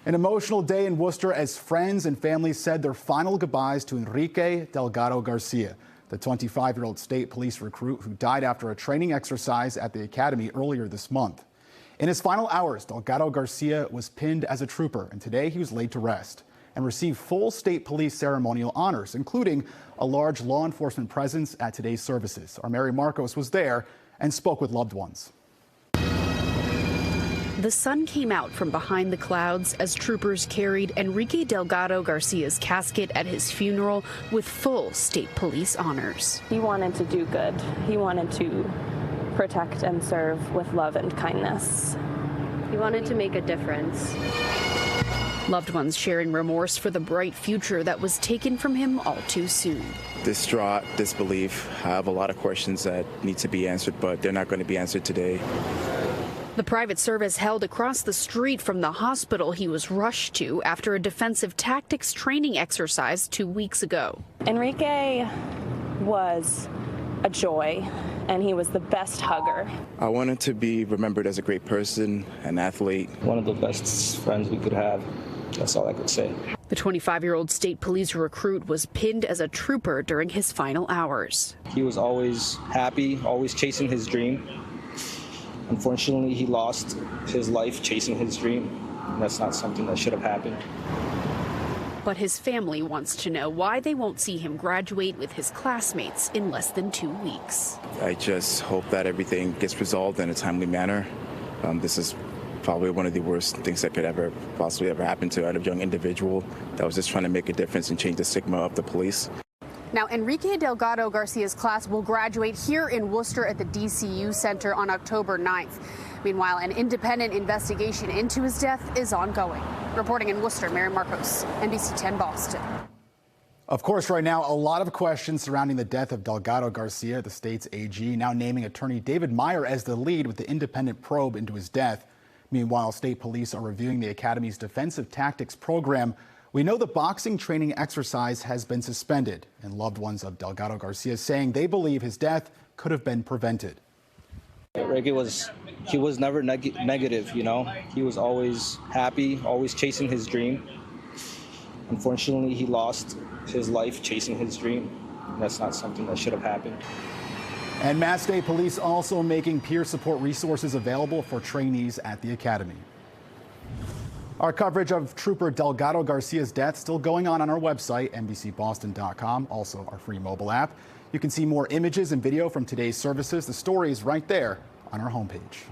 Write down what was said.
An emotional day in Worcester as friends and family said their final goodbyes to Enrique Delgado-Garcia, the 25-year-old state police recruit who died after a training exercise at the academy earlier this month. In his final hours, Delgado-Garcia was pinned as a trooper, and today he was laid to rest and received full state police ceremonial honors, including a large law enforcement presence at today's services. Our Mary Marcos was there and spoke with loved ones. The sun came out from behind the clouds as troopers carried Enrique Delgado-Garcia's casket at his funeral with full state police honors. He wanted to do good. He wanted to protect and serve with love and kindness. He wanted to make a difference. Loved ones sharing remorse for the bright future that was taken from him all too soon. Distraught, disbelief. I have a lot of questions that need to be answered, but they're not going to be answered today. The private service held across the street from the hospital he was rushed to after a defensive tactics training exercise 2 weeks ago. Enrique was a joy, and he was the best hugger. I wanted to be remembered as a great person, an athlete. One of the best friends we could have. That's all I could say. The 25-year-old state police recruit was pinned as a trooper during his final hours. He was always happy, always chasing his dream. Unfortunately, he lost his life chasing his dream. That's not something that should have happened. But his family wants to know why they won't see him graduate with his classmates in less than 2 weeks. I just hope that everything gets resolved in a timely manner. This is probably one of the worst things that could possibly ever happen to a young individual that was just trying to make a difference and change the stigma of the police. Now, Enrique Delgado-Garcia's class will graduate here in Worcester at the DCU Center on October 9th. Meanwhile, an independent investigation into his death is ongoing. Reporting in Worcester, Mary Marcos, NBC 10 Boston. Of course, right now, a lot of questions surrounding the death of Delgado-Garcia, the state's AG, now naming attorney David Meyer as the lead with the independent probe into his death. Meanwhile, state police are reviewing the academy's defensive tactics program. We know the boxing training exercise has been suspended, and loved ones of Delgado-Garcia saying they believe his death could have been prevented. Enrique was never negative, you know. He was always happy, always chasing his dream. Unfortunately, he lost his life chasing his dream. That's not something that should have happened. And Mass State Police also making peer support resources available for trainees at the academy. Our coverage of Trooper Delgado-Garcia's death still going on our website, NBCBoston.com, also our free mobile app. You can see more images and video from today's services. The story is right there on our homepage.